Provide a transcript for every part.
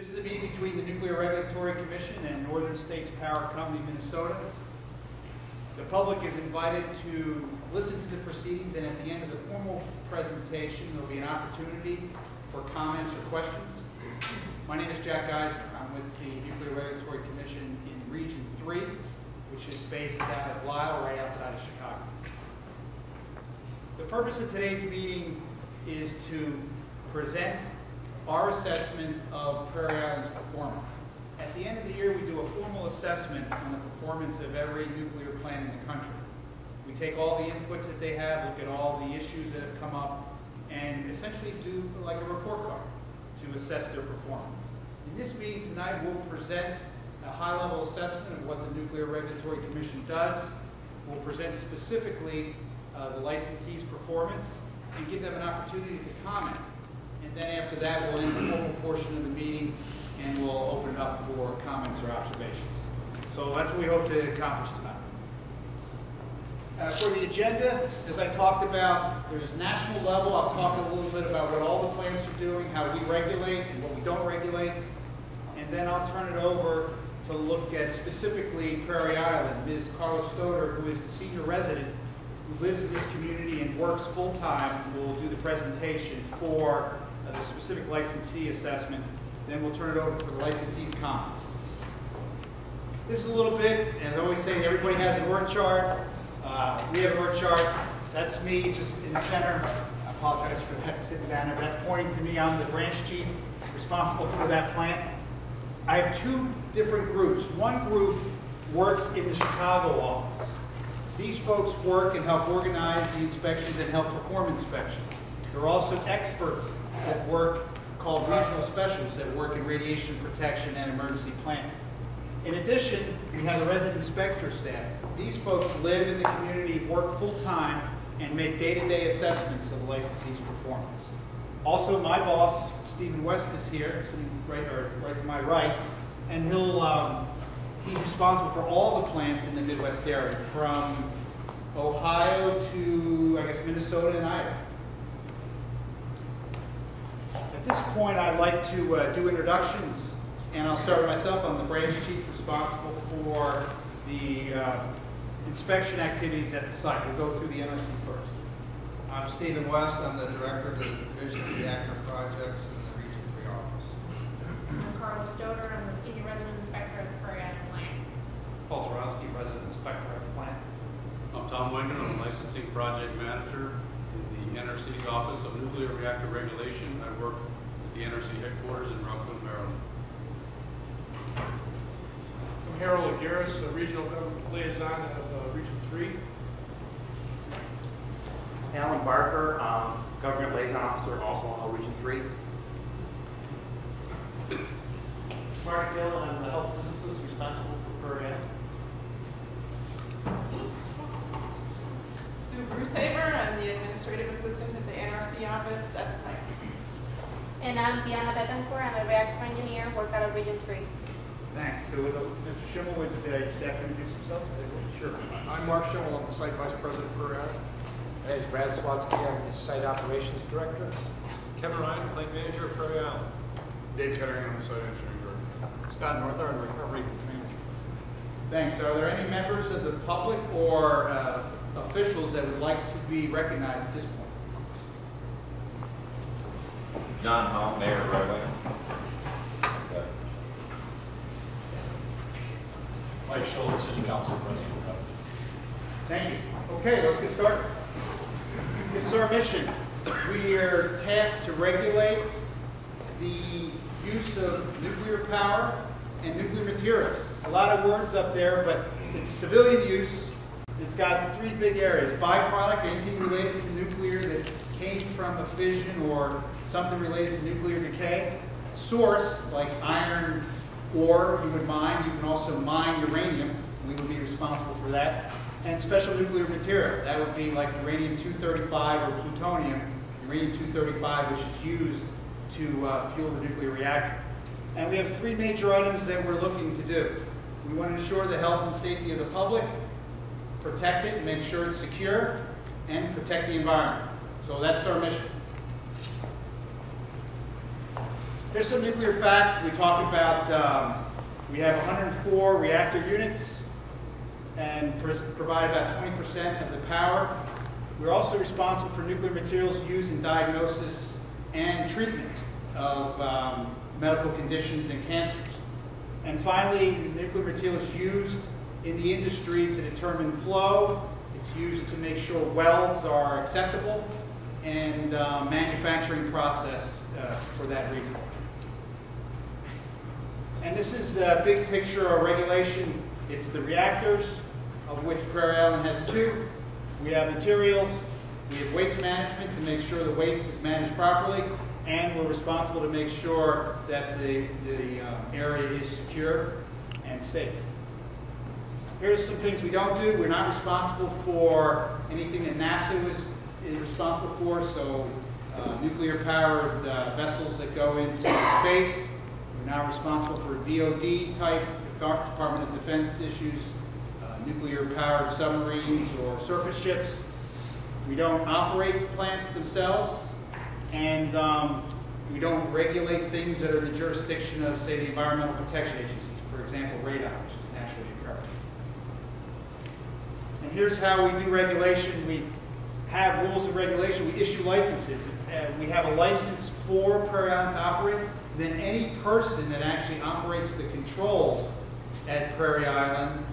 This is a meeting between the Nuclear Regulatory Commission and Northern States Power Company, Minnesota. The public is invited to listen to the proceedings, and at the end of the formal presentation, there will be an opportunity for comments or questions. My name is Jack Geiser. I'm with the Nuclear Regulatory Commission in Region 3, which is based out of Lisle, right outside of Chicago. The purpose of today's meeting is to present our assessment of Prairie Island's performance. At the end of the year, we do a formal assessment on the performance of every nuclear plant in the country. We take all the inputs that they have, look at all the issues that have come up, and essentially do like a report card to assess their performance. In this meeting tonight, we'll present a high-level assessment of what the Nuclear Regulatory Commission does. We'll present specifically the licensee's performance and give them an opportunity to comment. And then after that, we'll end the formal portion of the meeting and we'll open it up for comments or observations. So that's what we hope to accomplish tonight. For the agenda, as I talked about, there's national level. I'll talk a little bit about what all the plants are doing, how we regulate and what we don't regulate. And then I'll turn it over to look at specifically Prairie Island. Ms. Carla Stoder, who is the senior resident who lives in this community and works full-time, will do the presentation for the specific licensee assessment. Then we'll turn it over for the licensee's comments. This is a little bit, and I always say everybody has an org chart. We have an org chart. That's me just in the center. I apologize for that sitting down there. That's pointing to me. I'm the branch chief responsible for that plant. I have two different groups. One group works in the Chicago office. These folks work and help organize the inspections and help perform inspections. There are also experts that work called regional specialists that work in radiation protection and emergency planning. In addition, we have the resident inspector staff. These folks live in the community, work full-time, and make day-to-day assessments of the licensee's performance. Also, my boss, Stephen West, is here, sitting right to my right, and he's responsible for all the plants in the Midwest area, from Ohio to, I guess, Minnesota and Iowa. At this point, I'd like to do introductions, and I'll start with myself. I'm the branch chief responsible for the inspection activities at the site. We'll go through the NRC first. I'm Stephen West. I'm the director of the Division of Reactor Projects in the Region 3 office. I'm Carla Stoder. I'm the senior resident inspector at the Prairie Island plant. Paul Zorowski, resident inspector at the plant. I'm Tom Wingan. I'm the licensing project manager in the NRC's Office of Nuclear Reactor Regulation. I work at the NRC headquarters in Rockville, Maryland. I'm Harold Aguirres, a regional government liaison of Region 3. Alan Barker, government liaison officer, also of Region 3. Mark Gill, I'm the health physicist responsible for Prairie Island. Sue Brucehaver, I'm the administrative assistant at the NRC office at the plant. And I'm Diana Betancourt. I'm a reactor engineer, work out of Region 3. Thanks. So Mr. Schimmel, would your staff introduce himself? Sure. I'm Mark Schimmel. I'm the site vice president for Prairie Island. My name is Brad Slotsky. I'm the site operations director. Kevin Ryan, plant manager of Prairie Island. Dave Kettering, I'm the site engineering director. Scott Northard, recovery manager. Thanks. Are there any members of the public or officials that would like to be recognized at this point? John Hall, Mayor of Railway. Okay. Mike Schultz, City Council President. Thank you. Okay, let's get started. This is our mission. We are tasked to regulate the use of nuclear power and nuclear materials. A lot of words up there, but it's civilian use. It's got three big areas. Byproduct, anything related to nuclear that came from a fission or something related to nuclear decay. Source, like iron ore you would mine. You can also mine uranium. We would be responsible for that. And special nuclear material. That would be like uranium-235 or plutonium, uranium-235, which is used to fuel the nuclear reactor. And we have three major items that we're looking to do. We want to ensure the health and safety of the public, protect it and make sure it's secure, and protect the environment. So that's our mission. Here's some nuclear facts. We talk about, we have 104 reactor units and provide about 20% of the power. We're also responsible for nuclear materials used in diagnosis and treatment of medical conditions and cancers. And finally, nuclear material is used in the industry to determine flow. It's used to make sure welds are acceptable and manufacturing process for that reason. And this is a big picture of regulation. It's the reactors, of which Prairie Island has 2. We have materials, we have waste management to make sure the waste is managed properly, and we're responsible to make sure that the area is secure and safe. Here's some things we don't do. We're not responsible for anything that NASA is responsible for, so nuclear-powered vessels that go into space. We're not responsible for DoD type, Department of Defense issues, nuclear-powered submarines or surface ships. We don't operate the plants themselves, and we don't regulate things that are in the jurisdiction of, say, the Environmental Protection Agencies, for example, radar, which is naturally occurring. And here's how we do regulation. We have rules of regulation. We issue licenses. We have a license for Prairie Island to operate. Then any person that actually operates the controls at Prairie Island,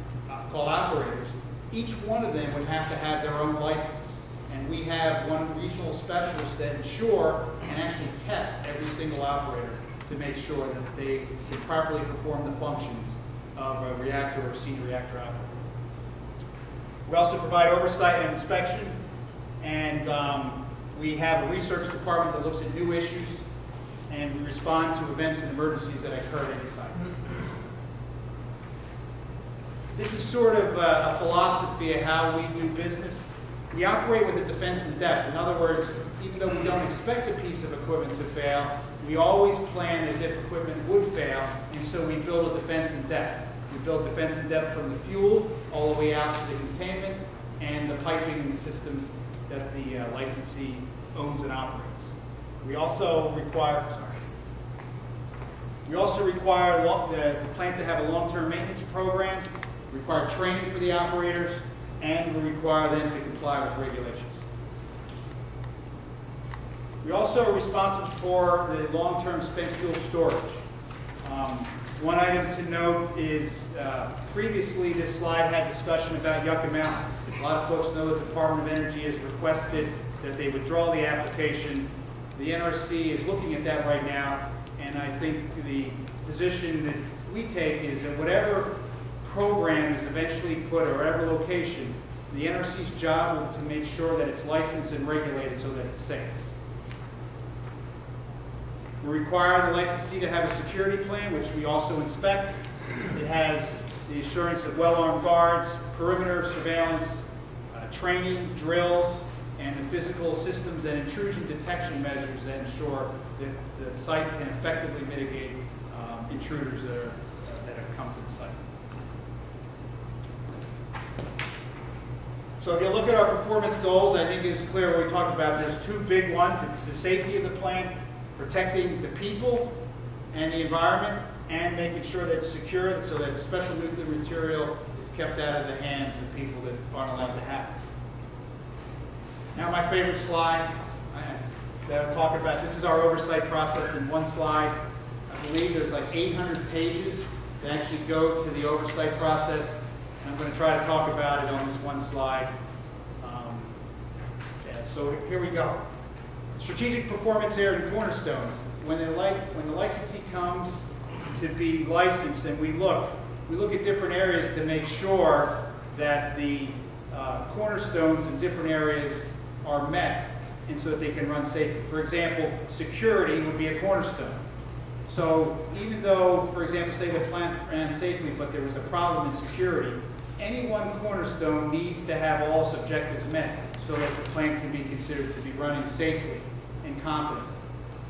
called operators, each one of them would have to have their own license. And we have one regional specialist that ensure and actually test every single operator to make sure that they can properly perform the functions of a reactor or senior reactor operator. We also provide oversight and inspection, and we have a research department that looks at new issues, and we respond to events and emergencies that occur at any site. This is sort of a philosophy of how we do business. We operate with a defense in depth. In other words, even though we don't expect a piece of equipment to fail, we always plan as if equipment would fail, and so we build a defense in depth. We build defense in depth from the fuel all the way out to the containment and the piping and the systems that the licensee owns and operates. We also require, the plant to have a long-term maintenance program, require training for the operators, and we require them to comply with regulations. We also are responsible for the long-term spent fuel storage. One item to note is previously this slide had discussion about Yucca Mountain. A lot of folks know that the Department of Energy has requested that they withdraw the application. The NRC is looking at that right now, and I think the position that we take is that whatever program is eventually put or whatever location, the NRC's job will to make sure that it's licensed and regulated so that it's safe. We require the licensee to have a security plan, which we also inspect. It has the assurance of well-armed guards, perimeter surveillance, training, drills, and the physical systems and intrusion detection measures that ensure that the site can effectively mitigate intruders that have come to the site. So if you look at our performance goals, I think it's clear what we talked about. There's 2 big ones. It's the safety of the plant, protecting the people and the environment, and making sure that it's secure so that special nuclear material is kept out of the hands of people that aren't allowed to have it. Now my favorite slide that I'll talk about, this is our oversight process in one slide. I believe there's like 800 pages that actually go to the oversight process. And I'm going to try to talk about it on this one slide. So here we go. Strategic performance area and cornerstones. When the licensee comes to be licensed, and we look at different areas to make sure that the cornerstones in different areas are met, and so that they can run safely. For example, security would be a cornerstone. So even though, for example, say the plant ran safely, but there was a problem in security, any one cornerstone needs to have all its objectives met so that the plant can be considered to be running safely and confidently.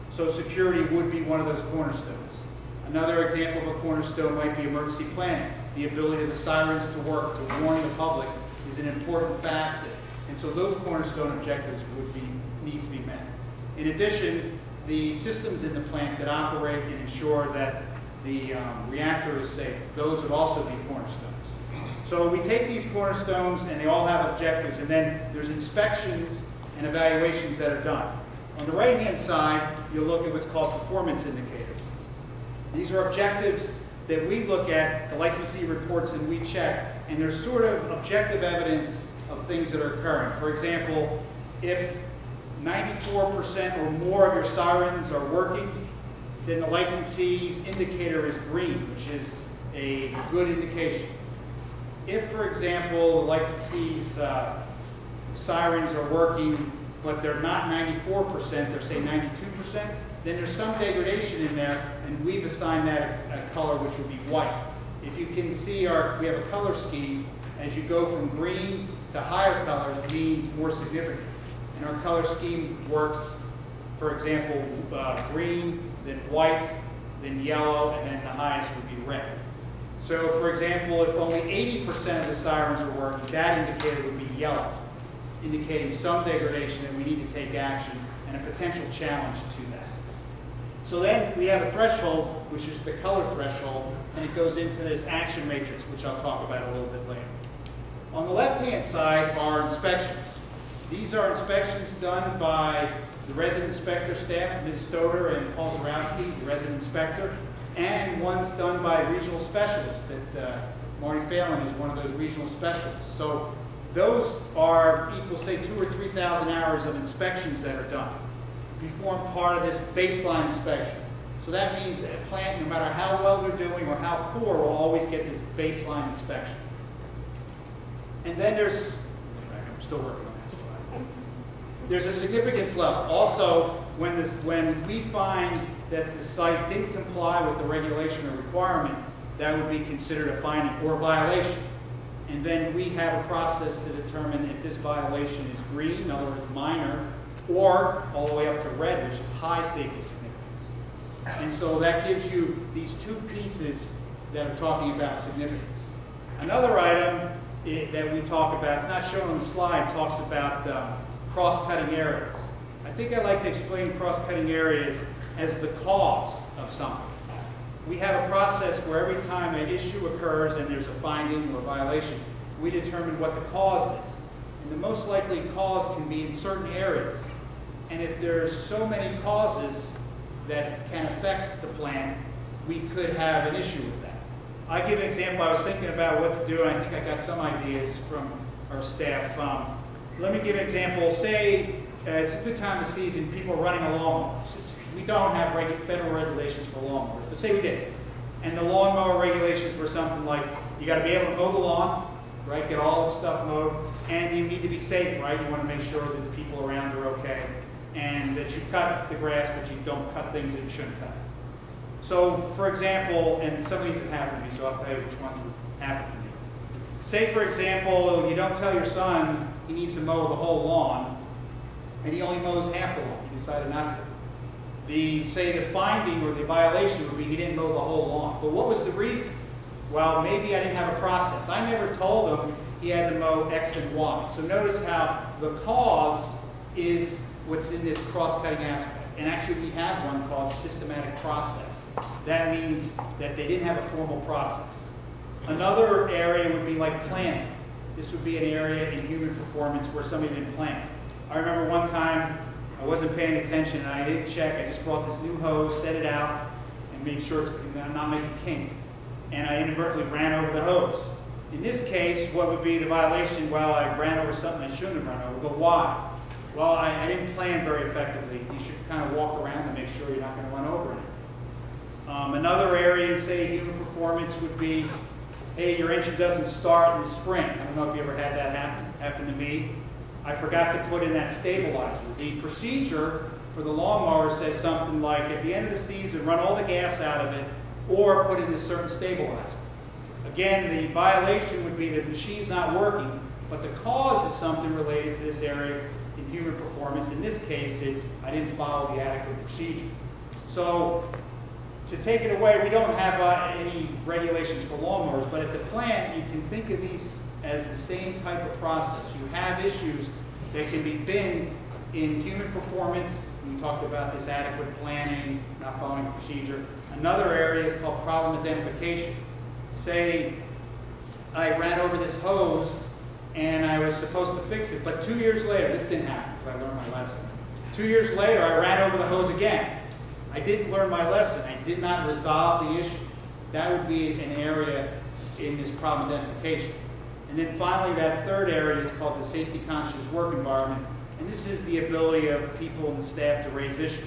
So security would be one of those cornerstones. Another example of a cornerstone might be emergency planning. The ability of the sirens to work, to warn the public, is an important facet. And so those cornerstone objectives need to be met. In addition, the systems in the plant that operate and ensure that the reactor is safe. Those would also be cornerstones. So we take these cornerstones and they all have objectives, and then there's inspections and evaluations that are done. On the right-hand side, you'll look at what's called performance indicators. These are objectives that we look at, the licensee reports, and we check, and there's sort of objective evidence of things that are occurring. For example, if 94% or more of your sirens are working, then the licensee's indicator is green, which is a good indication. If, for example, the licensee's sirens are working, but they're not 94%, they're say 92%, then there's some degradation in there, and we've assigned that a color which would be white. If you can see, we have a color scheme. As you go from green to higher colors, means more significant. And our color scheme works, for example, green, then white, then yellow, and then the highest would be red. So, for example, if only 80% of the sirens are working, that indicator would be yellow, indicating some degradation that we need to take action and a potential challenge to that. So then we have a threshold, which is the color threshold, and it goes into this action matrix, which I'll talk about a little bit later. On the left-hand side are inspections. These are inspections done by the resident inspector staff, Ms. Stoder and Paul Zarowski, the resident inspector, and one's done by regional specialists. That Marty Phelan is one of those regional specialists. So those are equal, say, 2,000 or 3,000 hours of inspections that are done. We form part of this baseline inspection. So that means that a plant, no matter how well they're doing or how poor, will always get this baseline inspection. And then there's, I'm still working on that slide. There's a significance level. Also, when we find that the site didn't comply with the regulation or requirement, that would be considered a finding or violation. And then we have a process to determine if this violation is green, in other words, minor, or all the way up to red, which is high safety significance. And so that gives you these two pieces that are talking about significance. Another item that we talk about, it's not shown on the slide, talks about cross-cutting areas. I think I'd like to explain cross-cutting areas as the cause of something. We have a process where every time an issue occurs and there's a finding or violation, we determine what the cause is. And the most likely cause can be in certain areas. And if there's so many causes that can affect the plant, we could have an issue with that. I'll give an example. I was thinking about what to do, and I think I got some ideas from our staff. Let me give an example. Say it's a good time of season, people are running a lawnmower. We don't have federal regulations for lawnmowers, but say we did. And the lawnmower regulations were something like, you got to be able to mow the lawn, right, get all the stuff mowed, and you need to be safe, right? You want to make sure that the people around are okay, and that you cut the grass, but you don't cut things that you shouldn't cut. So, for example, and some of these have happened to me, so I'll tell you which ones would happen to me. Say, for example, you don't tell your son he needs to mow the whole lawn, and he only mows half the lawn. He decided not to. Say the finding or the violation would be he didn't mow the whole lawn. But what was the reason? Well, maybe I didn't have a process. I never told him he had to mow X and Y. So notice how the cause is what's in this cross-cutting aspect. And actually we have one called systematic process. That means that they didn't have a formal process. Another area would be like planning. This would be an area in human performance where somebody didn't plan. I remember one time I wasn't paying attention and I didn't check. I just brought this new hose, set it out, and made sure I'm not making kink. And I inadvertently ran over the hose. In this case, what would be the violation? Well, I ran over something I shouldn't have run over. But why? Well, I didn't plan very effectively. You should kind of walk around and make sure you're not going to run over it. Another area in, say, human performance would be, hey, your engine doesn't start in the spring. I don't know if you ever had that happen. Happened to me. I forgot to put in that stabilizer. The procedure for the lawnmower says something like, at the end of the season, run all the gas out of it, or put in a certain stabilizer. Again, the violation would be that the machine's not working, but the cause is something related to this area in human performance. In this case, it's I didn't follow the adequate procedure. So to take it away, we don't have any regulations for lawnmowers, but at the plant, you can think of these as the same type of process. You have issues that can be binned In human performance, we talked about this adequate planning, not following procedure. Another area is called problem identification. Say I ran over this hose and I was supposed to fix it, but 2 years later, this didn't happen because I learned my lesson. 2 years later, I ran over the hose again. I didn't learn my lesson. I did not resolve the issue. That would be an area in this problem identification. And then finally, that third area is called the safety conscious work environment. And this is the ability of people and staff to raise issues.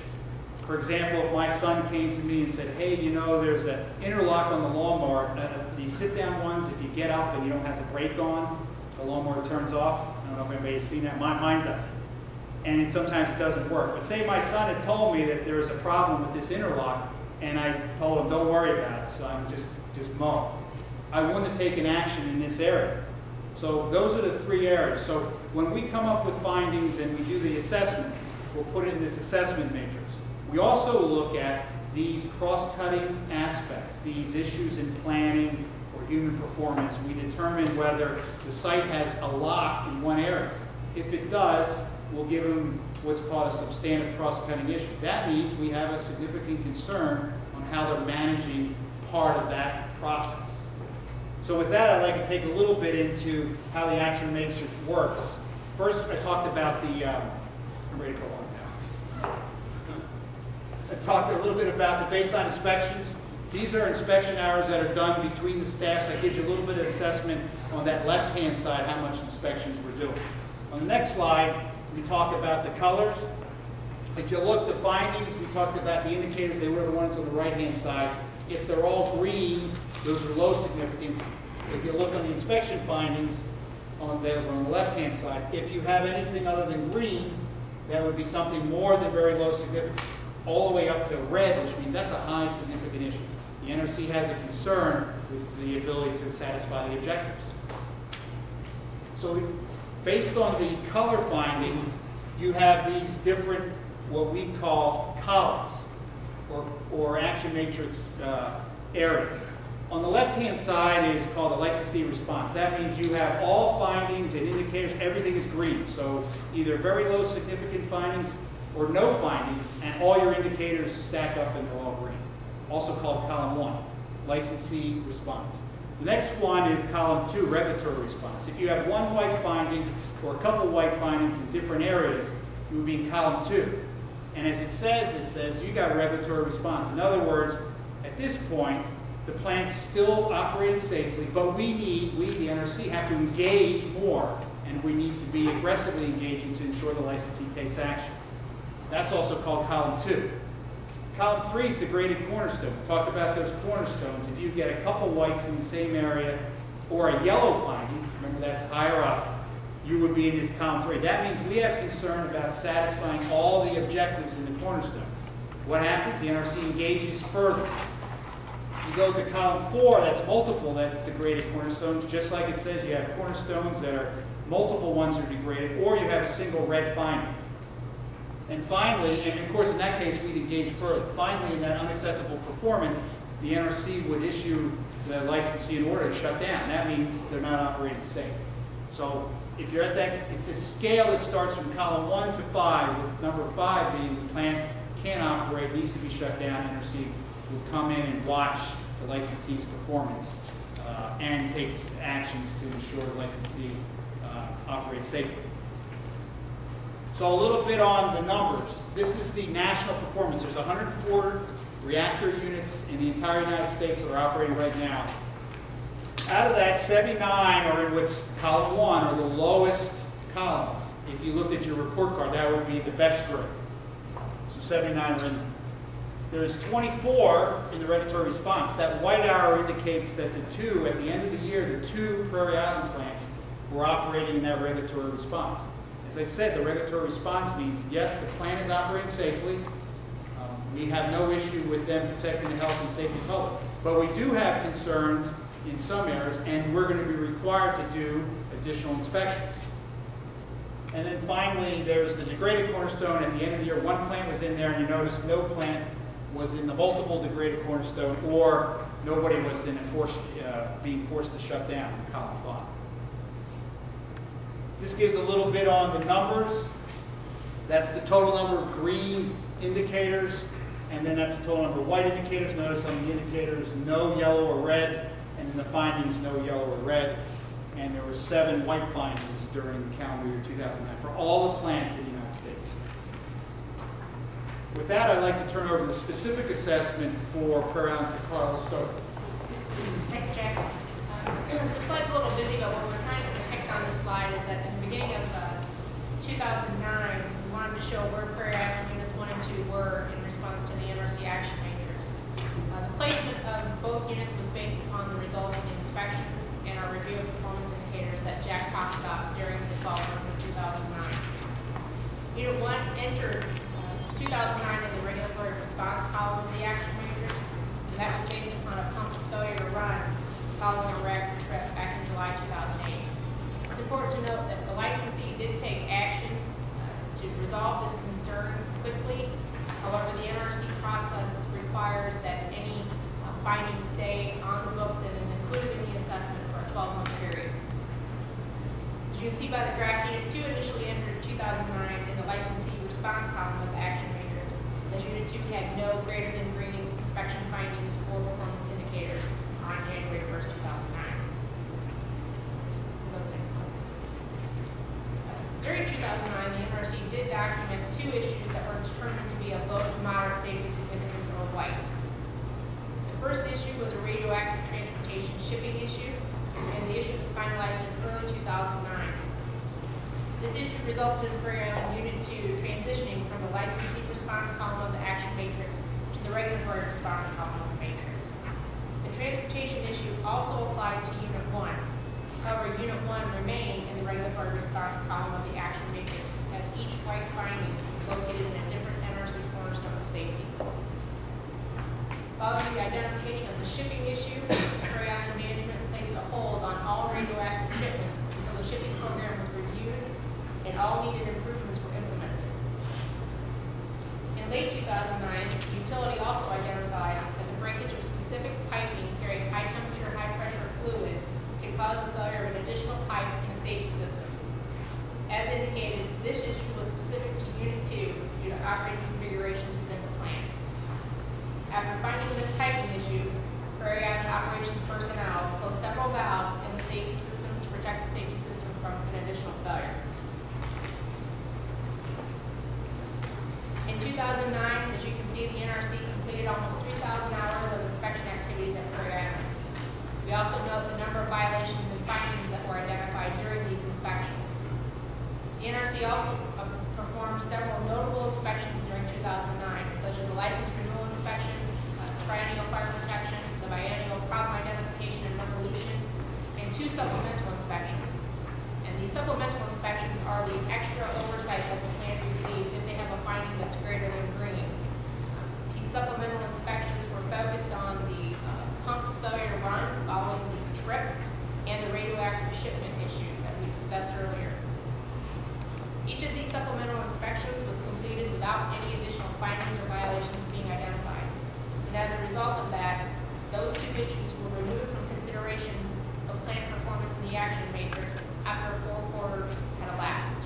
For example, if my son came to me and said, hey, you know, there's an interlock on the lawnmower. These sit-down ones, if you get up and you don't have the brake on, the lawnmower turns off. I don't know if anybody's seen that. Mine doesn't. And sometimes it doesn't work. But say my son had told me that there was a problem with this interlock, and I told him, don't worry about it, son, just mow. I wouldn't have taken action in this area. So those are the three areas. So when we come up with findings and we do the assessment, we'll put it in this assessment matrix. We also look at these cross-cutting aspects, these issues in planning or human performance. We determine whether the site has a lock in one area. If it does, we'll give them what's called a substantive cross-cutting issue. That means we have a significant concern on how they're managing part of that process. So with that, I'd like to take a little bit into how the action matrix works. First, I talked about the, I'm ready to go on now. I talked a little bit about the baseline inspections. These are inspection hours that are done between the staffs. That gives you a little bit of assessment on that left-hand side, how much inspections we're doing. On the next slide, we talk about the colors. If you look at the findings, we talked about the indicators. They were the ones on the right-hand side. If they're all green, those are low significance. If you look on the inspection findings on the left-hand side, if you have anything other than green, that would be something more than very low significance, all the way up to red, which means that's a high significant issue. The NRC has a concern with the ability to satisfy the objectives. So based on the color finding, you have these different, what we call columns, or action matrix areas. On the left-hand side is called the licensee response. That means you have all findings and indicators, everything is green. So either very low significant findings or no findings, and all your indicators stack up and they're all green. Also called column 1, licensee response. The next one is column 2, regulatory response. If you have one white finding or a couple white findings in different areas, you would be in column 2. And as it says you got regulatory response. In other words, at this point, the plant's still operating safely, but we, the NRC, have to engage more, and we need to be aggressively engaging to ensure the licensee takes action. That's also called column 2. Column 3 is the graded cornerstone. We talked about those cornerstones. If you get a couple whites in the same area or a yellow finding, remember that's higher up, you would be in this column 3. That means we have concern about satisfying all the objectives in the cornerstone. What happens? The NRC engages further. You go to column 4, that's multiple degraded cornerstones. Just like it says, you have cornerstones that are multiple ones are degraded, or you have a single red finding. And finally, and of course in that case we'd engage further. Finally, in that unacceptable performance, the NRC would issue the licensee an order to shut down. That means they're not operating safe. So if you're at that, it's a scale that starts from column 1 to 5, with number 5 being the plant can't operate, needs to be shut down. NRC will come in and watch the licensee's performance and take actions to ensure the licensee operates safely. So a little bit on the numbers. This is the national performance. There's 104 reactor units in the entire United States that are operating right now. Out of that, 79 are in what's column 1, or the lowest column. If you looked at your report card, that would be the best grade. So 79 are in. There's 24 in the regulatory response. That white arrow indicates that the 2, at the end of the year, the 2 Prairie Island plants were operating in that regulatory response. As I said, the regulatory response means, yes, the plant is operating safely. We have no issue with them protecting the health and safety of the public. But we do have concerns in some areas, and we're going to be required to do additional inspections. And then finally, there's the degraded cornerstone. At the end of the year, 1 plant was in there, and you notice no plant was in the multiple degraded cornerstone, or nobody was in being forced to shut down in column 5. This gives a little bit on the numbers. That's the total number of green indicators, and then that's the total number of white indicators. Notice on the indicators, no yellow or red, and in the findings, no yellow or red. And there were 7 white findings during calendar year 2009 for all the plants in the United States. With that, I'd like to turn over the specific assessment for Prairie Island to Carl Stoker. Thanks, Jack. The slide's a little busy, but what we're trying to depict on this slide is that in the beginning of 2009, we wanted to show where Prairie Island units 1 and 2 were in response to the NRC action matrix. The placement of both units was based upon the results of the inspections and our review of performance indicators that Jack talked about during the 12 months of 2009. Unit 1 entered 2009 in the regulatory response column of the action matrix, and that was based upon a pump's failure to run following a reactor trip back in July 2008. It's important to note that the licensee did take action to resolve this concern quickly. However, the NRC process requires that any findings stay on the books and is included in the assessment for a 12-month period. As you can see by the graph, Unit 2 initially entered 2009 in the licensee response column of the action matrix, as Unit 2 had no greater than green inspection findings or performance indicators on January 1st, 2009. During 2009, the NRC did document 2 issues that were determined to be of low to moderate safety significance or white. The first issue was a radioactive transportation shipping issue, and the issue was finalized in early 2009. This issue resulted in Prairie Island Unit 2 transitioning from the licensee response column of the action matrix to the regulatory response column of the matrix. The transportation issue also applied to Unit 1. However, Unit 1 remained in the regulatory response column of the action matrix, as each white finding is located in a different NRC cornerstone of safety. Following the identification of the shipping issue, Prairie Island management placed a hold on all radioactive shipments until the shipping program was reviewed and all needed improvements were implemented. In late 2009, the utility also identified that the breakage of specific piping carrying high temperature, high pressure fluid could cause the failure of an additional pipe in a safety system. As indicated, this issue was specific to Unit 2 due to operating configurations within the plant. After finding this piping issue, Prairie Island operations personnel closed several valves in the safety system to protect the safety system from an additional failure. In 2009, as you can see, the NRC completed almost 3,000 hours of inspection activities at Prairie Island. We also note the number of violations and findings that were identified during these inspections. The NRC also performed several notable inspections during 2009, such as a license renewal inspection, triennial fire protection, the biennial problem identification and resolution, and 2 supplemental inspections. And these supplemental inspections are the extra oversight that the plant receives if they have a finding that's greater than green. These supplemental inspections were focused on the pump's failure to run following the trip and the radioactive shipment issue that we discussed earlier. Each of these supplemental inspections was completed without any additional findings or violations being identified. And as a result of that, those 2 issues were removed from consideration of plant performance in the action matrix after 4 quarters had elapsed.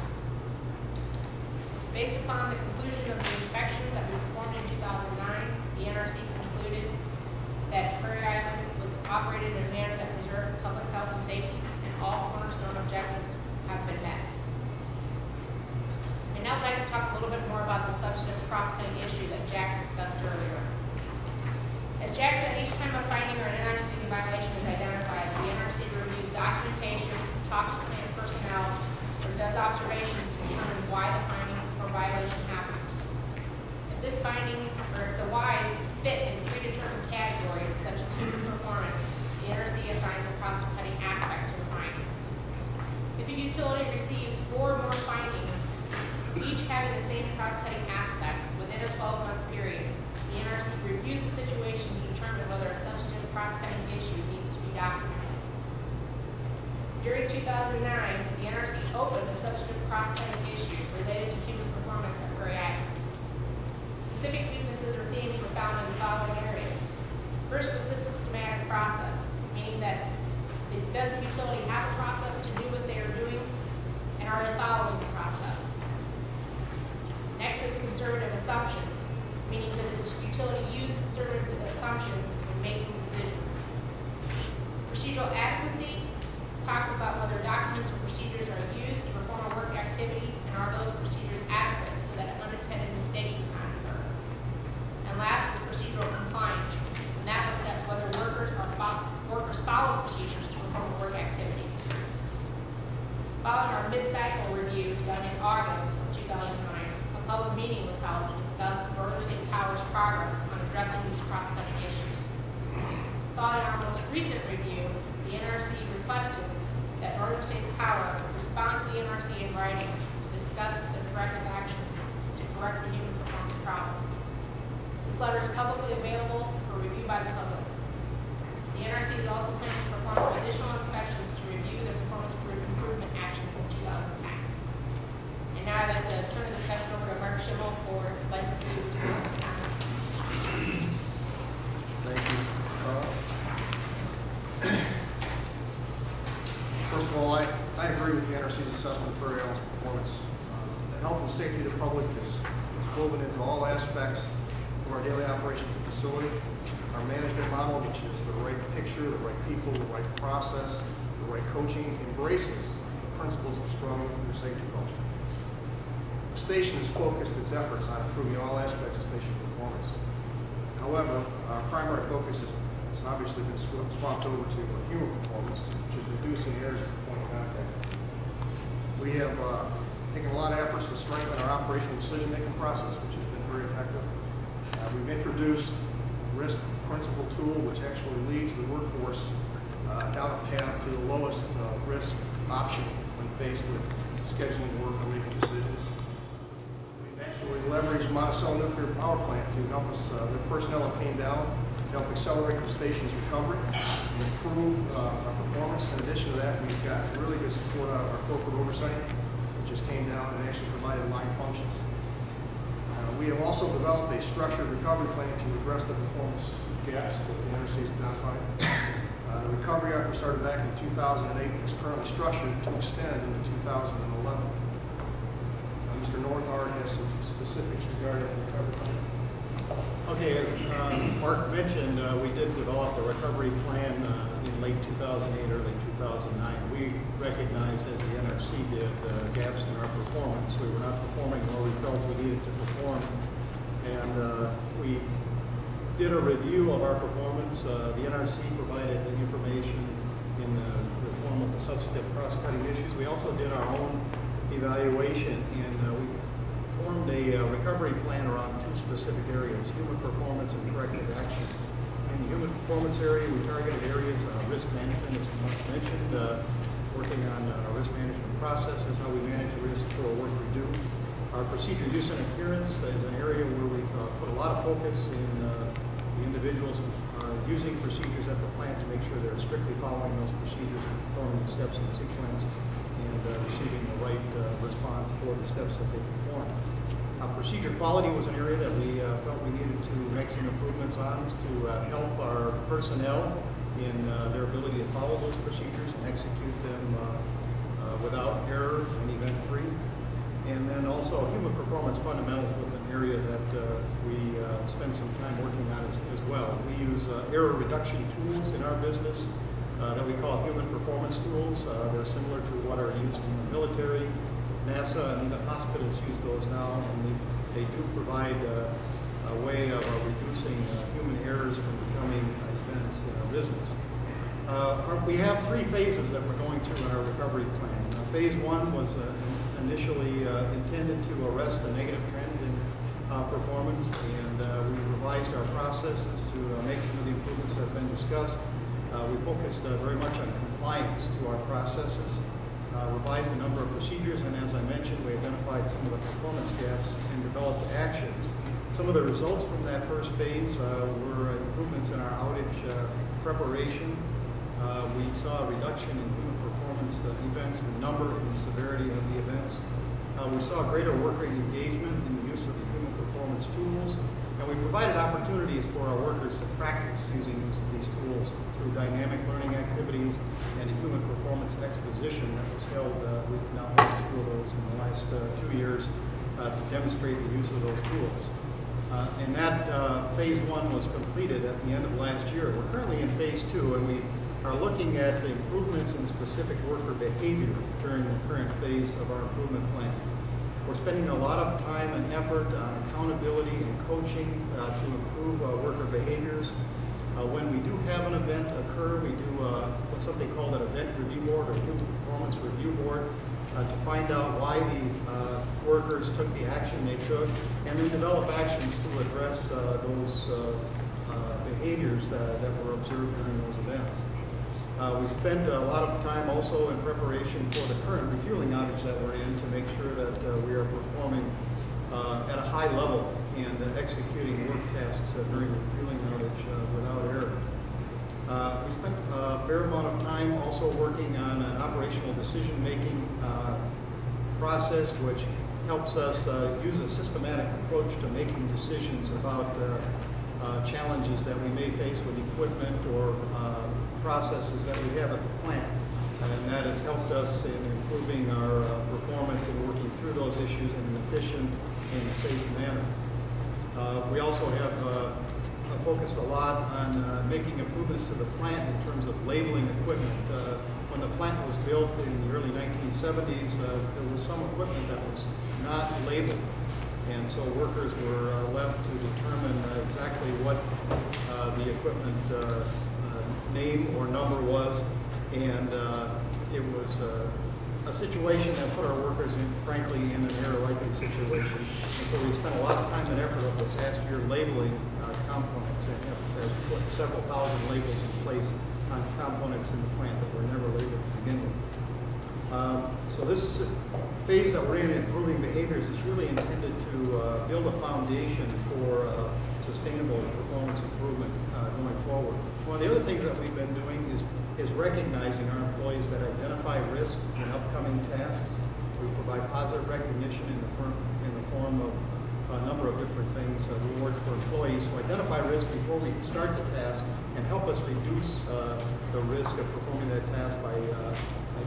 Based upon the conclusion of the inspections that we performed in 2009, the NRC concluded that Prairie Island was operated in a manner that preserved public health and safety, and all cornerstone objectives have been met. And now I'd like to talk a little bit more about the substantive cross-cutting issue that Jack discussed earlier. As Jack said, each time a finding or an NRC violation is identified, the NRC reviews documentation, talks to plant personnel, or does observations to determine why the finding or violation happened. If this finding, or if the whys fit in predetermined categories, such as human performance, the NRC assigns a cross-cutting aspect to the finding. If a utility receives 4 or more findings, each having the same cross-cutting aspect within a 12-month period, the NRC reviews the situation to determine whether a substantive cross-cutting issue needs to be documented. During 2009, the NRC opened a substantive cross-cutting issue related to human performance at Prairie Island. Specific weaknesses or themes were found in the following areas. First was systematic process, meaning that does the utility have a process to do what they are doing, and are they following the process? talks about whether documents or procedures are used to perform a work activity, and are those procedures adequate so that an unintended mistake does not occur. And last is procedural compliance, and that looks at whether workers follow procedures to perform a work activity. Following our mid-cycle review done in August of 2009, a public meeting was held to discuss Northern State Power's progress on addressing these cross-cutting issues. Following our most recent review, the NRC requested that Northern States Power respond to the NRC in writing to discuss the corrective actions to correct the human performance problems. This letter is publicly available for review by the public. The NRC is also planning to perform some additional inspections to review the performance improvement actions in 2010. And now I'd like to turn the discussion over to Mark Schimmel for licensing response and comments. Thank you, Carl. First of all, I agree with the NRC's assessment of Prairie Island's performance. The health and safety of the public is woven into all aspects of our daily operations of the facility. Our management model, which is the right picture, the right people, the right process, the right coaching, embraces the principles of a strong nuclear safety culture. The station has focused its efforts on improving all aspects of station performance. However, our primary focus has obviously been swapped over to human performance, which is reducing errors at the point of contact. We have taken a lot of efforts to strengthen our operational decision-making process, which has been very effective. We've introduced risk principle tool, which actually leads the workforce down a path to the lowest risk option when faced with scheduling work or making decisions. We've actually leveraged Monticello Nuclear Power Plant to help us, their personnel have came down to help accelerate the station's recovery and improve our performance. In addition to that, we've got really good support out of our corporate oversight, which just came down and actually provided line functions. We have also developed a structured recovery plan to address the performance gaps that the NRC has identified. The recovery effort started back in 2008 and is currently structured to extend into 2011. Mr. Northard has some specifics regarding the recovery plan. Okay, as Mark mentioned, we did develop the recovery plan in late 2008, early 2009. We recognized, as the NRC did, gaps in our performance. We were not performing where we felt we needed to perform. And we did a review of our performance. The NRC provided the information in the form of the substantive cross-cutting issues. We also did our own evaluation, and we formed a recovery plan around two specific areas: human performance and corrective action. In the human performance area, we targeted areas risk management, as Mark mentioned, working on our risk management processes, how we manage risk for work we do. Our procedure use and adherence is an area where we've put a lot of focus in the individuals who are using procedures at the plant to make sure they're strictly following those procedures and performing the steps in sequence and receiving the right response for the steps that they perform. Procedure quality was an area that we felt we needed to make some improvements on to help our personnel in their ability to follow those procedures and execute them without error and event-free. And then also human performance fundamentals was an area that we spent some time working on as well. We use error reduction tools in our business that we call human performance tools. They're similar to what are used in the military. NASA and even hospitals use those now, and they do provide a way of reducing human errors from becoming events in our business. We have three phases that we're going through in our recovery plan. Phase one was initially intended to arrest the negative trend in performance, and we revised our processes to make some of the improvements that have been discussed. We focused very much on compliance to our processes. Revised a number of procedures, and as I mentioned, we identified some of the performance gaps and developed actions. Some of the results from that first phase were improvements in our outage preparation. We saw a reduction in human performance events, the number and the severity of the events. We saw greater worker engagement in the use of the human performance tools, and we provided opportunities for our workers to practice using these tools through dynamic learning activities and a human performance exposition that was held. We've now had two of those in the last 2 years to demonstrate the use of those tools. And that phase one was completed at the end of last year. We're currently in phase two, and we are looking at the improvements in specific worker behavior during the current phase of our improvement plan. We're spending a lot of time and effort on accountability and coaching to improve worker behaviors. When we do have an event occur, we do what's something called an event review board or human performance review board to find out why the workers took the action they took, and then develop actions to address those behaviors that were observed during those events. We spend a lot of time also in preparation for the current refueling outage that we're in to make sure that we are performing at a high level and executing work tasks during the refueling outage without error. We spent a fair amount of time also working on an operational decision-making process which helps us use a systematic approach to making decisions about challenges that we may face with equipment or processes that we have at the plant. And that has helped us in improving our performance and working through those issues in an efficient and safe manner. We also have focused a lot on making improvements to the plant in terms of labeling equipment. When the plant was built in the early 1970s, there was some equipment that was not labeled. And so workers were left to determine exactly what the equipment name or number was, and it was a situation that put our workers in, frankly, in an error-likely situation. And so we spent a lot of time and effort over the past year labeling components and have put several thousand labels in place on components in the plant that were never labeled to begin with. So this phase that we're in, improving behaviors, is really intended to build a foundation for sustainable performance improvement going forward. One of the other things that we've been doing is recognizing our employees that identify risk in upcoming tasks. We provide positive recognition in the form of a number of different things, rewards for employees who identify risk before we start the task and help us reduce the risk of performing that task by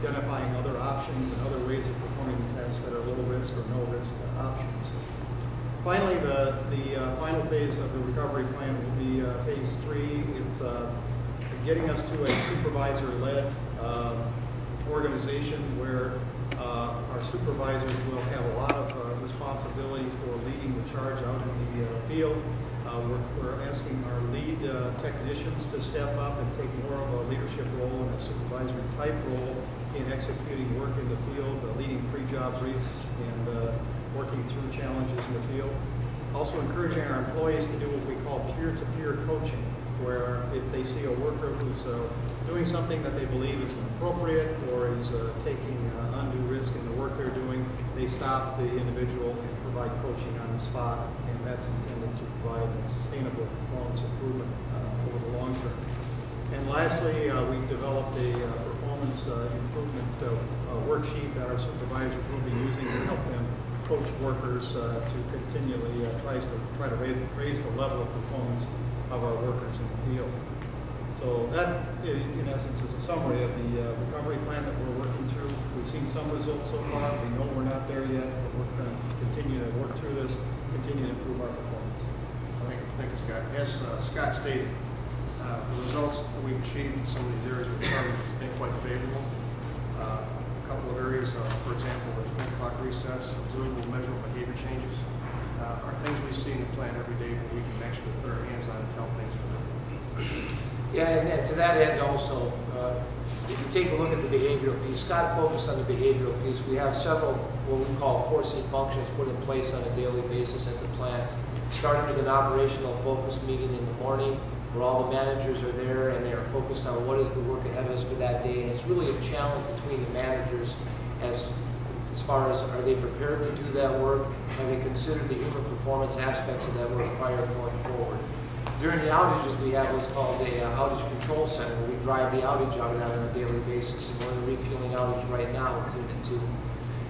identifying other options and other ways of performing the tasks that are low risk or no risk options. Finally, the final phase of the recovery plan will be phase 3. It's getting us to a supervisor-led organization where our supervisors will have a lot of responsibility for leading the charge out in the field. We're asking our lead technicians to step up and take more of a leadership role and a supervisory type role in executing work in the field, leading pre-job briefs and working through challenges in the field. Also encouraging our employees to do what we call peer-to-peer coaching, where if they see a worker who's doing something that they believe is inappropriate or is taking undue risk in the work they're doing, they stop the individual and provide coaching on the spot, and that's intended to provide a sustainable performance improvement over the long term. And lastly, we've developed a performance improvement worksheet that our supervisors will be using to help them coach workers to continually try to raise the level of performance of our workers in the field. So that, in essence, is a summary of the recovery plan that we're working through. We've seen some results so far. We know we're not there yet, but we're going to continue to work through this, continue to improve our performance. Thank you, Scott. As Scott stated, the results that we've achieved in some of these areas of recovery has been quite favorable. A couple of areas, for example, the clock resets, observable, measurable behavior changes, are things we see in the plan every day where we can actually put our hands on and tell things are different. Yeah, and to that end also, if you take a look at the behavioral piece, Scott focused on the behavioral piece. We have several what we call 4C functions put in place on a daily basis at the plant, starting with an operational focus meeting in the morning where all the managers are there and they are focused on what is the work ahead of us for that day. And it's really a challenge between the managers as far as are they prepared to do that work, have they considered the human performance aspects of that work prior to going forward. During the outages, we have what's called a outage control center, where we drive the outage out of that on a daily basis, and we're in a refueling outage right now with Unit 2.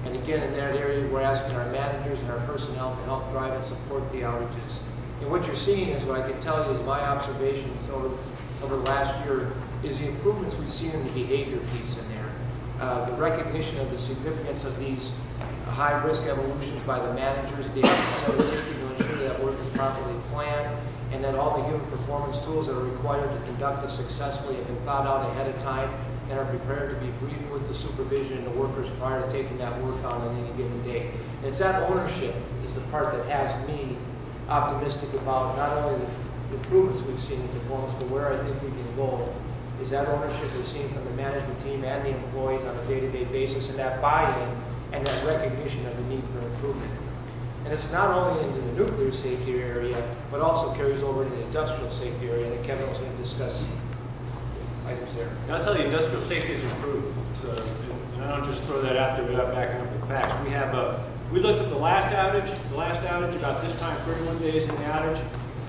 And again, in that area, we're asking our managers and our personnel to help drive and support the outages. And what you're seeing is, what I can tell you is my observations over the last year is the improvements we've seen in the behavior piece in there. The recognition of the significance of these high-risk evolutions by the managers, the taking to ensure that work is properly planned, and that all the human performance tools that are required to conduct it successfully have been thought out ahead of time and are prepared to be briefed with the supervision and the workers prior to taking that work on any given day. And it's that ownership is the part that has me optimistic about not only the improvements we've seen in performance, but where I think we can go is that ownership we're seeing from the management team and the employees on a day-to-day basis, and that buy-in and that recognition of the need for improvement. And it's not only into the nuclear safety area, but also carries over into the industrial safety area that Kevin was going to discuss items there. And I'll tell you, industrial safety has improved. And I don't just throw that out there without backing up with facts. We looked at the last outage about this time, 31 days in the outage.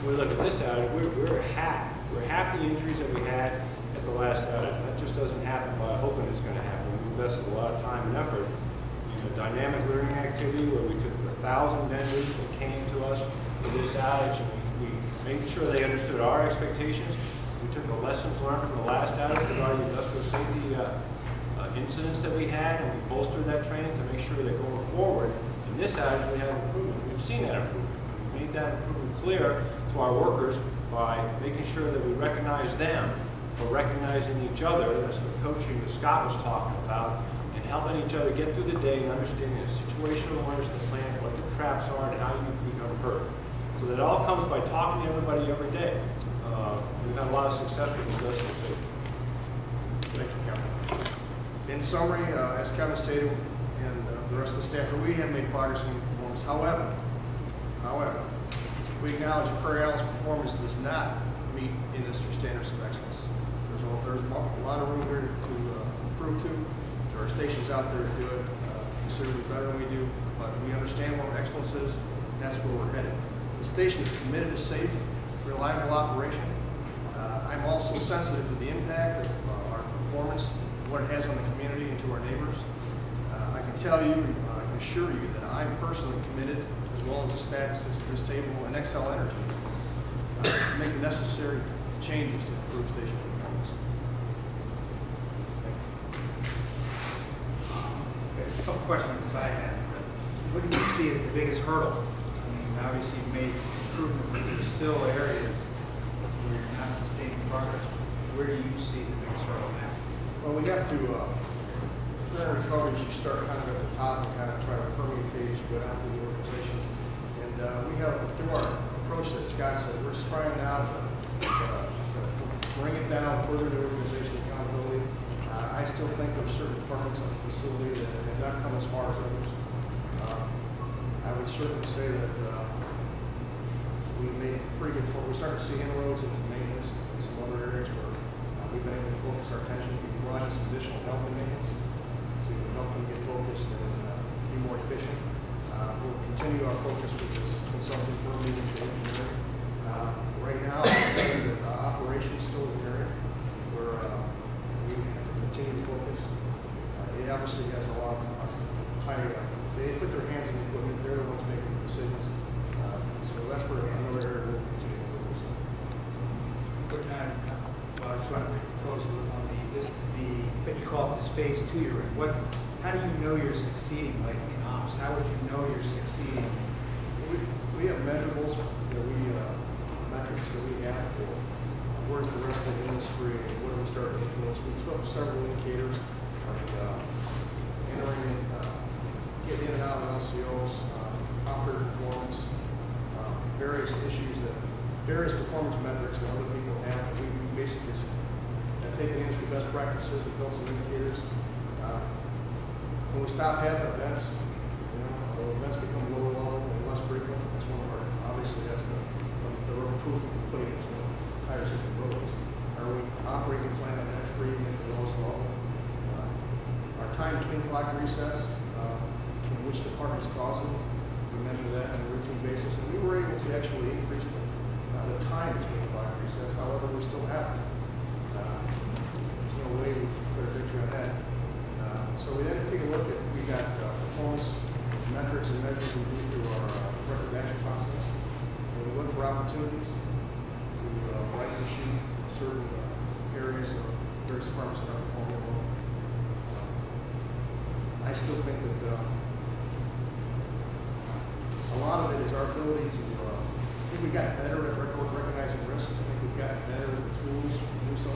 When we look at this outage, we're half. We're half the injuries that we had at the last outage. That just doesn't happen by hoping it's going to happen. We invested a lot of time and effort in a dynamic learning activity where we took 1,000 vendors that came to us for this outage, and we made sure they understood our expectations. We took the lessons learned from the last outage regarding industrial safety incidents that we had, and we bolstered that training to make sure that going forward, in this outage, we have improvement. We've seen that improvement. We made that improvement clear to our workers by making sure that we recognize them for recognizing each other. That's the coaching that Scott was talking about, and helping each other get through the day and understanding the situational awareness of the plant, what the traps are, and how you can become hurt. So that all comes by talking to everybody every day. We've had a lot of success with industrial safety. Thank you, Kevin. In summary, as Kevin stated, and the rest of the staff, we have made progress in performance. However, we acknowledge that Prairie Island's performance does not meet industry standards of excellence. There's a lot of room here to improve to. There are stations out there that do it considerably better than we do, but we understand what excellence is, and that's where we're headed. The station is committed to safe, reliable operation. I'm also sensitive to the impact of our performance, what it has on the community and to our neighbors. I can tell you, I can assure you that I'm personally committed, as well as the staff at this table and XL Energy, to make the necessary changes to improve station performance. A couple questions I had. What do you see as the biggest hurdle? I mean, obviously you've made improvement, but there's still areas where you're not sustaining progress. Where do you see the biggest hurdle now? Well, we got to recovery. You start kind of at the top and kind of try to permeate as you go down through the organizations. And we have, through our approach that Scott said, we're trying now to bring it down further to organizational accountability. I still think there's certain departments of the facility that have not come as far as others. I would certainly say that we've made pretty good progress. We're starting to see inroads into maintenance and some other areas where we've been able to focus our attention. We've brought in some additional help in maintenance to help them get focused and be more efficient. We'll continue our focus with this consulting firm moving to engineering. Right now, I can tell you that operations still is an area where we have to continue to focus. It obviously has a lot of high, they put their hands in the equipment, they're the ones making the decisions. So that's where another area we'll continue to focus on. Well, I just want to close on what you call it, this phase 2 you're in. How do you know you're succeeding, like in ops? How would you know you're succeeding? We have measurables, metrics that we have for where's the rest of the industry and what do we start to influence. We spoke to several indicators like entering, getting in and out of LCOs, operator performance, various performance metrics that other people have. We basically have taken industry best practices and built some indicators. When we stop having events, the events become lower level and less frequent. That's one of our, obviously that's the real proof of the pudding is when tires hit the roads. Are we operating the plant at free at the lowest level? Our time between clock resets, in which departments cause them, we measure that on a routine basis. And we were able to actually increase the time between clock resets. However, we still have it. There's no way we put a victory on that. So we then take a look at, we got performance metrics and measures we do through our record action process. And we look for opportunities to right issue certain areas of various departments that are performing well. I still think that a lot of it is our ability to think we got better at recognizing risk. I think we've gotten better at the tools to do so.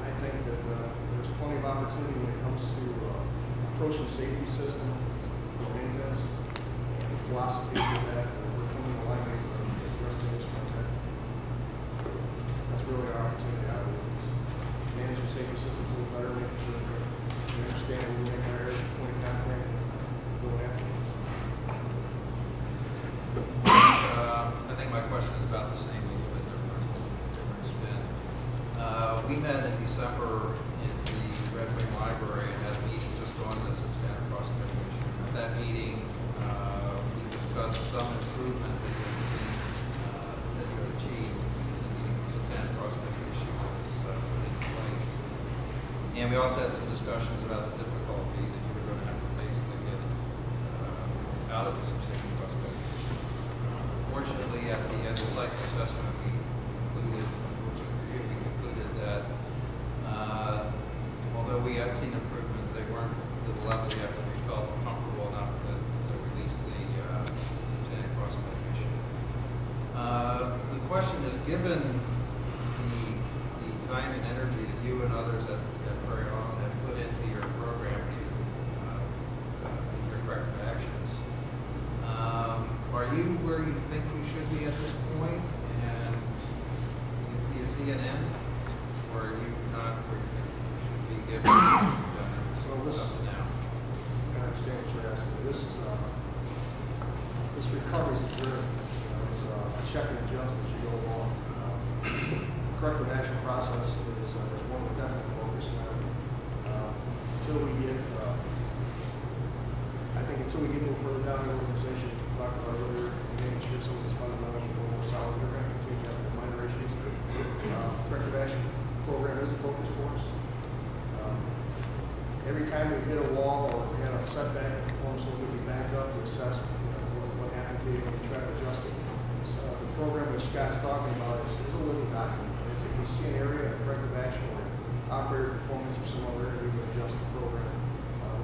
I think that there's plenty of opportunity when it comes to approaching the safety system, maintenance, and philosophies with that. We're coming to alignment with the rest of this project. That's really our opportunity out of this. Manage the safety system a little better, making sure that we understand when we make our areas point of contact and going after this. I think my question is about the same, a little bit different spin. We met in December in the Red Wing Library and had a meeting just on the substandard crossing issue. At that meeting, we discussed some improvement that you achieved since the substandard crossing issue was put in place. And we also had some discussions about the difficulty that you were going to have to face to get out of the substandard crossing issue. Fortunately, at the end of site assessment, we concluded, unfortunately for you, we concluded that although we had seen improvements, they weren't to the level yet that we felt comfortable enough to release the substandard crossing issue. The question is, given the time and energy that you and others at Prairie Island have put into your program to your corrective actions, are you where you think you should be at this point, and do you see an end, or are you not where you think you should be given So this, up to now? I understand what you're asking. This recovery is a journey. It's a check and adjust as you go along. Corrective action process is one we're definitely focusing on. Until we get, I think until we get a little further down the organization, talked about earlier, making sure some of these fundamentals are a little more solid. We're going to continue to have the minor issues. Corrective action program is a focus for us. Every time we hit a wall or we had a setback in performance, we'll be back up to assess what happened to you and try to adjust it. So the program that Scott's talking about is a living document. It's if we see an area of corrective action or operator performance or some other area, we can adjust the program,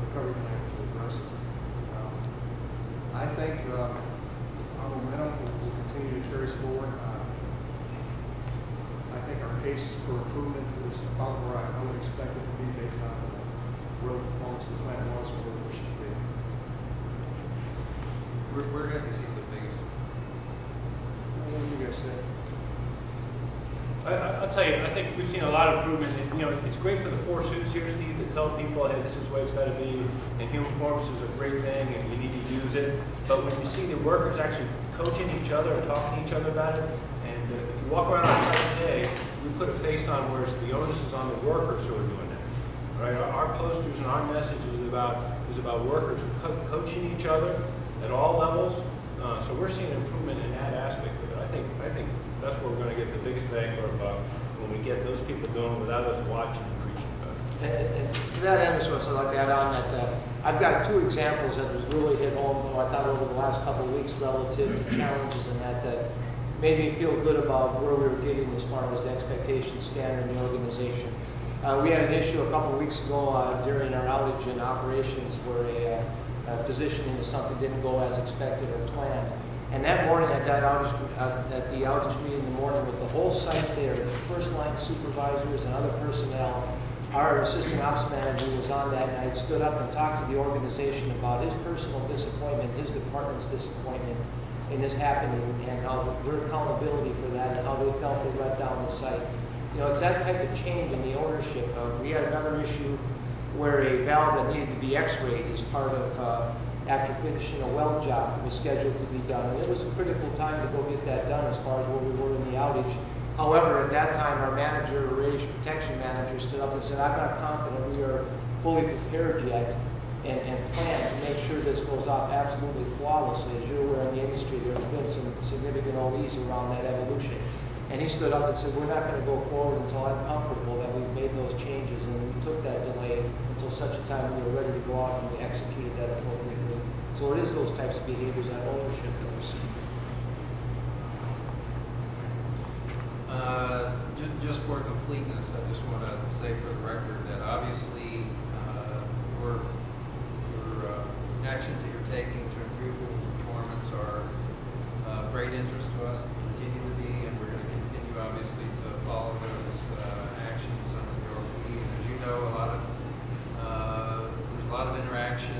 recovery plan to address it. I think our momentum will continue to carry us forward. I think our pace for improvement is about where I would expect it to be based on where the performance of the plant was and where we should be. Where have you seen the biggest? What do you guys say? I'll tell you, I think we've seen a lot of improvement. And, you know, it's great for the four suits here, Steve, to tell people, hey, this is the way it's got to be. And human performance is a great thing, and you need to use it. But when you see the workers actually coaching each other and talking to each other about it, and if you walk around our site today, we put a face on where the onus is on the workers who are doing that. Right? Our posters and our message is about workers coaching each other at all levels. So we're seeing improvement in that aspect of it. I think that's where we're going to get the biggest bang for our buck when we get those people doing it without us watching and preaching about it. And to that end, I'd like to add on that I've got two examples that was really hit home, I thought, over the last couple of weeks relative to challenges and that made me feel good about where we were getting as far as the expectation standard in the organization. We had an issue a couple of weeks ago during our outage in operations where a positioning of something didn't go as expected or planned. And that morning at that outage, at the outage meeting in the morning with the whole site there, the first line supervisors and other personnel, our assistant ops manager was on that night, stood up and talked to the organization about his personal disappointment, his department's disappointment in this happening, and how their accountability for that and how they felt they let down the site. You know, it's that type of change in the ownership. We had another issue where a valve that needed to be x-rayed as part of after finishing a weld job was scheduled to be done. And it was a critical time to go get that done as far as where we were in the outage. However, at that time, our manager, radiation protection manager, stood up and said, I'm not confident we are fully prepared yet and plan to make sure this goes off absolutely flawlessly. As you're aware in the industry, there's been some significant OEs around that evolution. And he stood up and said, we're not going to go forward until I'm comfortable that we've made those changes. And we took that delay until such a time we were ready to go out and we executed that appropriately. So it is those types of behaviors and ownership that we're seeing. Just for completeness, I just want to say for the record that obviously your actions that you're taking to improve performance are of great interest lot of interaction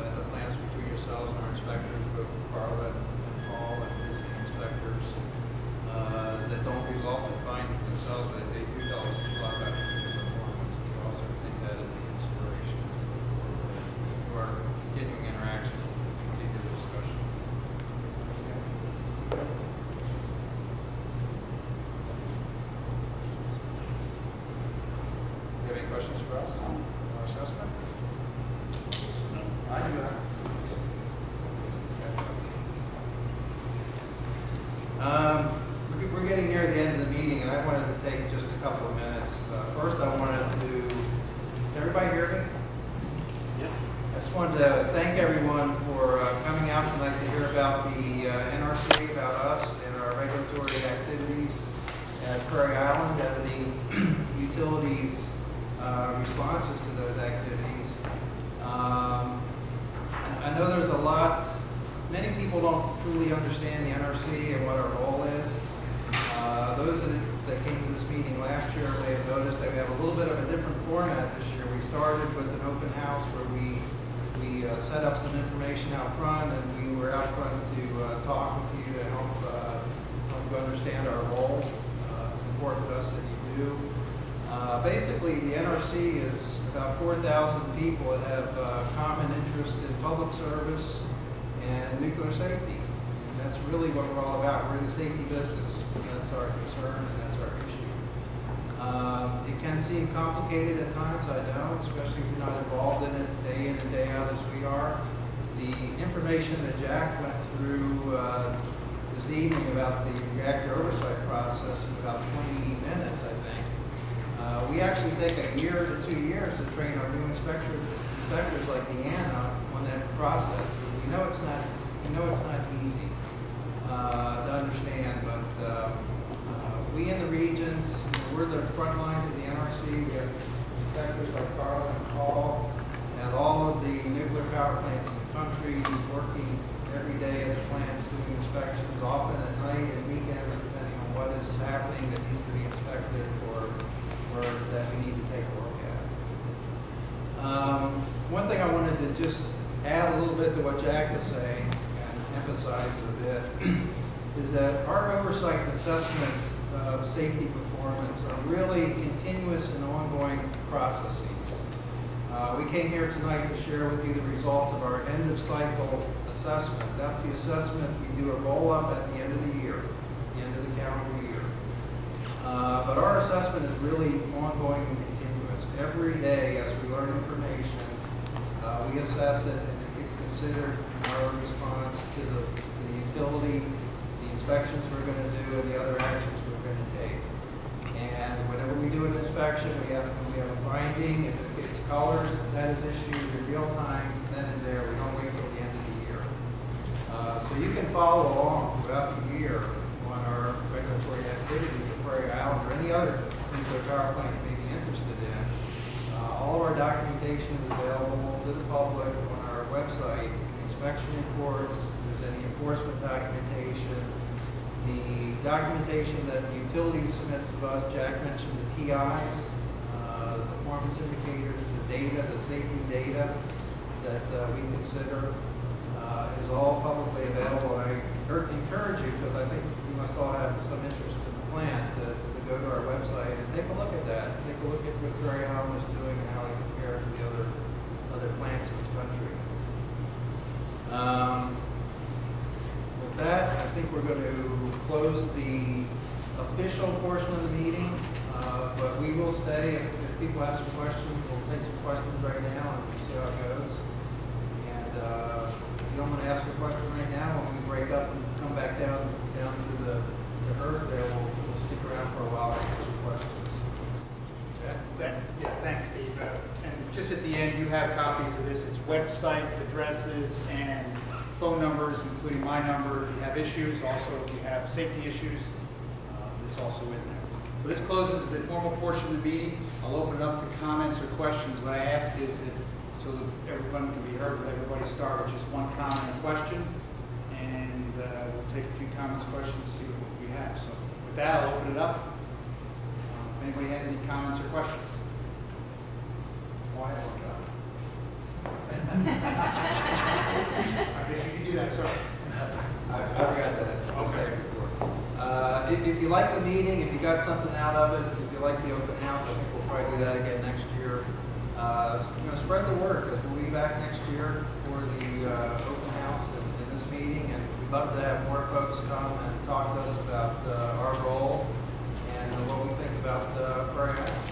at the plants between yourselves and our inspectors, both Carla and Paul and visiting inspectors, that don't result in findings themselves, but they do tell us a lot about your performance. And we also take that as an inspiration for our continuing interactions, continued discussion. Do you have any questions for us on our assessment? I do that. We're getting near the end of the meeting, and I wanted to take just a couple of minutes. First, I wanted to, can everybody hear me? Yeah. I just wanted to thank everyone for coming out tonight to hear about the NRC, about us, and our regulatory activities at Prairie Island, and the utilities responses to those activities. I know there's a lot, many people don't truly understand the NRC and what our role is. Those that came to this meeting last year may have noticed that we have a little bit of a different format this year. We started with an open house where we set up some information out front, and we were out front to talk with you to help you understand our role. It's important to us that you do. Basically, the NRC is about 4,000 people that have common interest in public service and nuclear safety. And that's really what we're all about. We're in the safety business. That's our concern and that's our issue. It can seem complicated at times, I know, especially if you're not involved in it day in and day out as we are. The information that Jack went through this evening about the reactor oversight process in about 20 minutes, I think. We actually take a year to 2 years to train our new inspectors like Deanna on that process. We know it's not easy to understand, but we in the regions, we're the front lines of the NRC. We have inspectors like Carl and Paul at all of the nuclear power plants in the country, working every day at the plants doing inspections, often at night and weekends, depending on what is happening that needs to be inspected or that we need to take a look at. One thing I wanted to just add a little bit to what Jack was saying and emphasize it a bit is that our oversight and assessment of safety performance are really continuous and ongoing processes. We came here tonight to share with you the results of our end of cycle assessment. That's the assessment we do a roll up at the end of the year, the end of the calendar year. But our assessment is really ongoing and continuous. Every day as we learn information, we assess it, and it gets considered in our response to the utility, the inspections we're going to do, and the other actions we're going to take. And whenever we do an inspection, we have a finding. If it gets colored, that is issued in real time, then and there. We don't wait till the end of the year. So you can follow along throughout the year on our regulatory activities at Prairie Island or any other nuclear power plant you may be interested in. All of our documentation is available to the public on our website, inspection reports, if there's any enforcement documentation, the documentation that the utility submits to us. Jack mentioned the PIs, the performance indicators, the data, the safety data that we consider is all publicly available. And I encourage you, because I think you must all have some interest in the plant, to go to our website and take a look at that. Take a look at what Prairie Island is doing and how they compare to the other plants in the country. With that, I think we're going to close the official portion of the meeting, but we will stay. If people have some questions, we'll take some questions right now and see how it goes. And if you don't want to ask a question right now, when we break up and come back down to the earth there, we'll stick around for a while and answer questions. Yeah, thanks, Steve. And just at the end, you have copies of this. It's website addresses and phone numbers, including my number. If you have issues, also if you have safety issues, it's also in there. So this closes the formal portion of the meeting. I'll open it up to comments or questions. What I ask is that so that everyone can be heard, let everybody start with just one comment and question, and we'll take a few comments, questions, see what we have. So with that, I'll open it up. If anybody has any comments or questions. Quiet. guess you can do that, sir. I forgot that. I'll say it before. If you like the meeting, if you got something out of it, if you like the open house, I think we'll probably do that again next year. Spread the word, because we'll be back next year for the open house in this meeting, and we'd love to have more folks come and talk to us about our role and what we think about Prairie Island.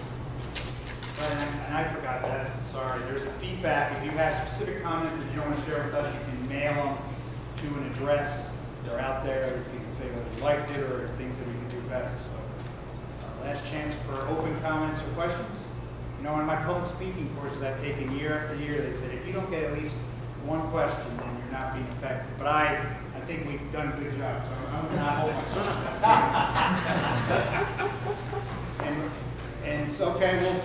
And I forgot that, sorry. There's a feedback. If you have specific comments that you don't want to share with us, you can mail them to an address. They're out there. You can say whether you liked it or things that we can do better. So, last chance for open comments or questions. You know, in my public speaking courses I've taken year after year, they said if you don't get at least one question, then you're not being effective. But I think we've done a good job, so I'm going to not hold myself. And so, okay, well,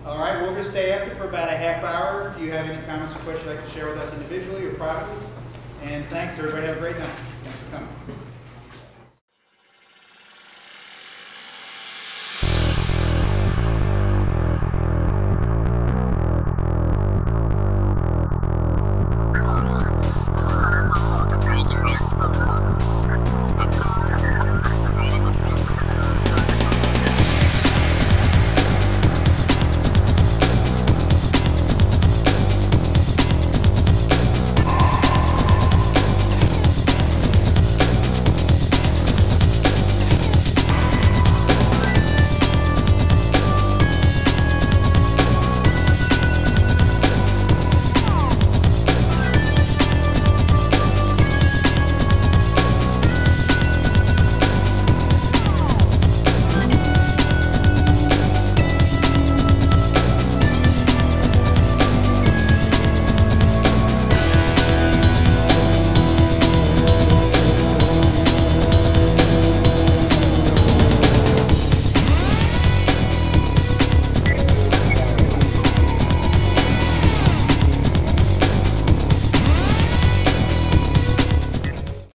all right, we're going to stay after for about a half hour. If you have any comments or questions you'd like to share with us individually or privately. And thanks, everybody. Have a great night. Thanks for coming.